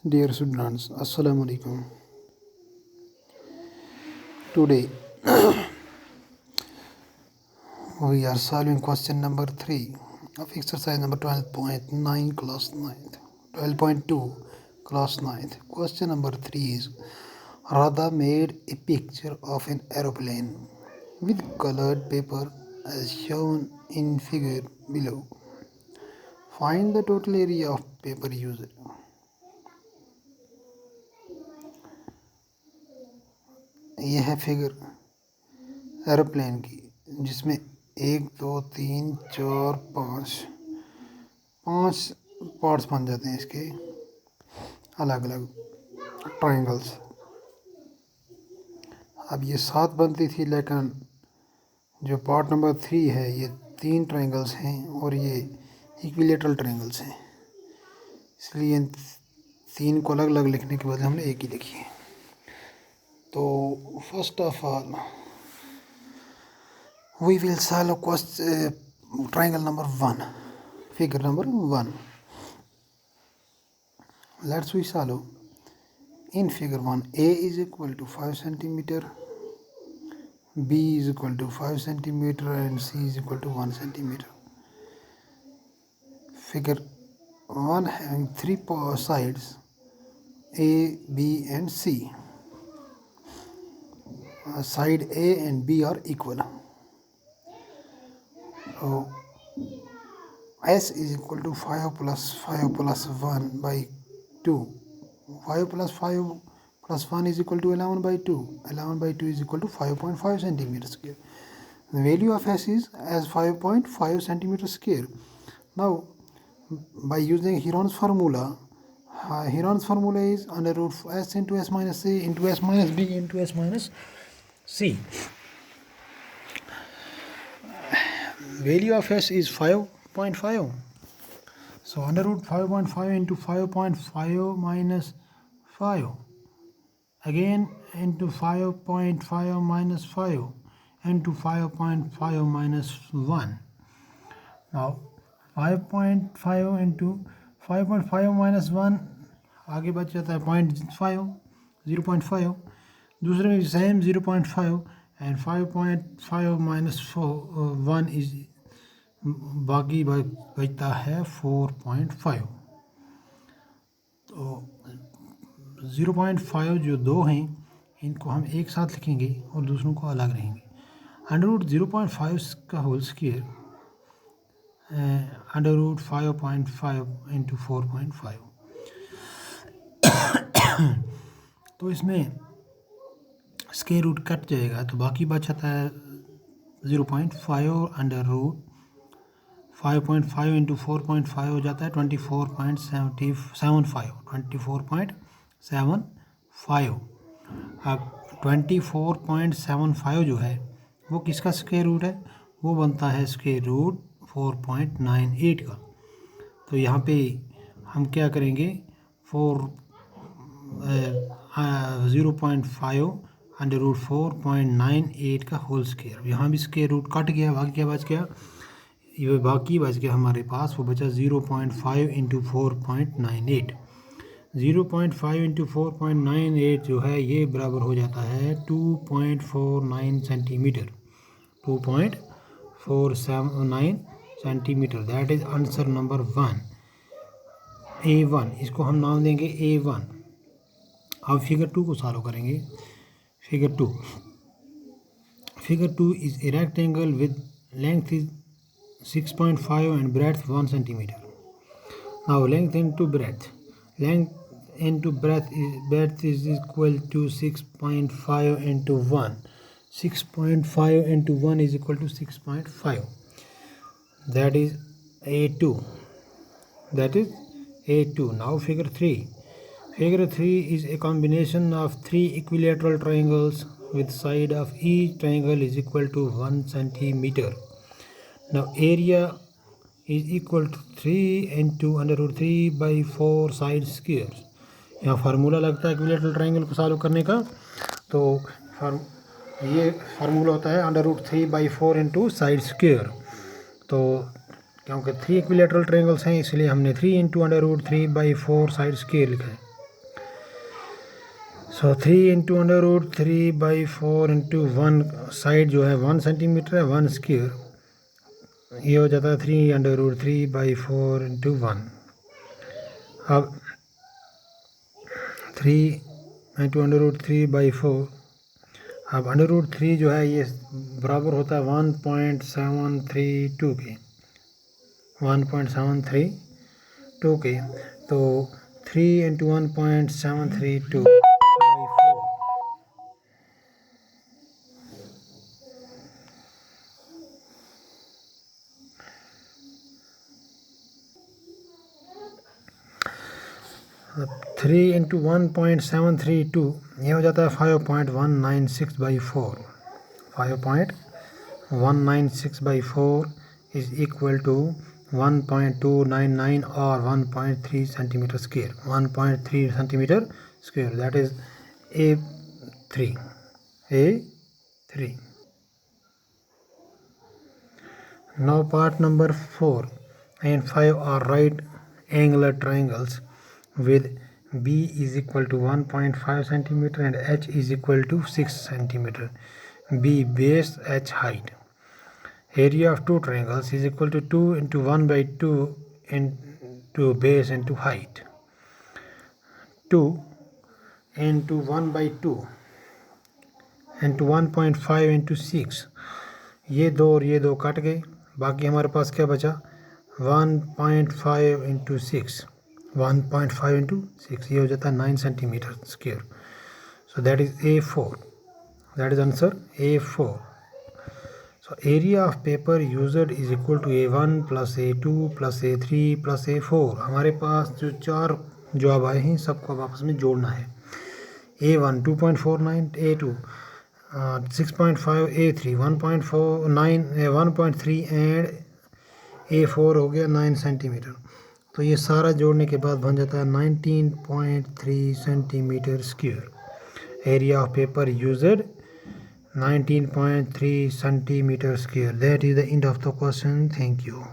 Dear students, Assalamu alaikum. Today we are solving question number 3 of exercise number 12.9 class 9th. 12.2 class 9th. Question number 3 is Radha made a picture of an aeroplane with colored paper as shown in figure below. Find the total area of paper used. यह है figure aeroplane की जिसमें 1 2 3 4 5 parts बन जाते हैं इसके अलग अलग ट्रायंगल्स। अब ये 7 बनती थी लेकिन जो पार्ट नंबर 3 है ये 3 ट्रायंगल्स हैं और ये इक्विलेटरल ट्रायंगल्स हैं, इसलिए इन 3 को अलग अलग लिखने के बदले हमने एक ही लिखी है। तो first of all we will solve triangle number 1, figure number 1. Let's we solve. In figure 1, A is equal to 5 centimeter, B is equal to 5 centimeter and C is equal to 1 centimeter. Figure 1 having 3 sides A, B and C. Side A and B are equal. So S is equal to 5 plus 5 plus 1 by 2. 5 plus 5 plus 1 is equal to 11 by 2. 11 by 2 is equal to 5.5 centimeter square. The value of S is as 5.5 centimeter square. Now, by using Heron's formula is under root S into S minus C into S minus B into S minus C. Value of S is 5.5. So under root 5.5 into 5.5 minus 5 again into 5.5 minus 5 into 5.5 minus 1. Now 5.5 into 5.5 minus 1 आगे बच जाता है 0.5, दूसरे में same 0.5 and 5.5 minus 1 is बाकी बचता है 4.5। तो 0.5 जो दो हैं इनको हम एक साथ लिखेंगे और दूसरों को अलग रहेंगे। अंडर रूट 0.5 का whole square under root 5.5 into 4.5। तो इसमें स्क्वायर रूट कट जाएगा तो बाकी बचता है 0.5 अंडर रूट 5.5 इंटू 4.5 हो जाता है 24.75। अब 24.75 जो है वो किसका स्क्वायर रूट है, वो बनता है स्क्वायर रूट 4.98 का। तो यहाँ पे हम क्या करेंगे 0.5 अंडर रूट 4.98 का होल स्क्वायर। यहाँ भी स्क्वायर रूट कट गया, बाकी क्या बच गया, ये बाकी बच गया हमारे पास, वो बचा 0.5 इंटू 4.98। 0.5 इंटू 4.98 जो है ये बराबर हो जाता है 2.49 centimetre. 2.49 centimetre, that is answer number 1 A1। इसको हम नाम देंगे A1। अब फिगर 2 को सॉल्व करेंगे। Figure 2 is a rectangle with length is 6.5 and breadth 1 centimeter. Now length into breadth is equal to 6.5 into 1. 6.5 into 1 is equal to 6.5. That is A2. Now figure 3. Figure 3 is a combination of 3 equilateral triangles with side of each triangle is equal to 1 centimeter. Now area is equal to 3 into under root 3 by 4 side squares. यहाँ formula लगता है equilateral triangle को solve करने का, तो ये formula होता है under root 3 by 4 into side square. तो क्योंकि 3 इक्विलेटरल ट्रायंगल्स हैं इसलिए हमने 3 into under root 3 by 4 side square लिखा है। So 3 into under root 3/4 into 1 side जो है 1 सेंटीमीटर है 1 स्क्वायर, ये हो जाता है 3 अंडर रूट 3/4 इंटू 1। अब 3 इंटू अंडर रूट 3/4, अब अंडर रूट 3 जो है ये बराबर होता है 1.732 के, 1.732 के। तो 3 इंटू 1.732/4, अब 3 इंटू 1.732 ये हो जाता है 5.196/4। 5.196/4 इज इक्वल टू 1.299 और 1.3 centimetre square, 1.3 centimetre square, that is A3। Now part number 4 and 5 are right angular triangles with B is equal to 1.5 centimeter and H is equal to 6 centimeter. B base, H height. Area of two triangles is equal to 2 into 1/2 into base into height. 2 into 1/2 into 1.5 into 6, ये दो और ये दो cut गए, बाकी हमारे पास क्या बचा 1.5 इंटू 6, 1.5 इंटू 6 ये हो जाता है 9 centimetre square. So that is A4, that is answer A4। So area of paper used is equal to A1 plus A2 plus A3 plus A4। हमारे पास जो चार जवाब आए हैं सबको आपस में जोड़ना है। A1 2.49, A2 6.5, A3 1.49 1.3 and A4 हो गया 9 सेंटीमीटर। तो ये सारा जोड़ने के बाद बन जाता है 19.3 centimetre square. Area of paper used 19.3 centimetre square. That is the end of the question. Thank you.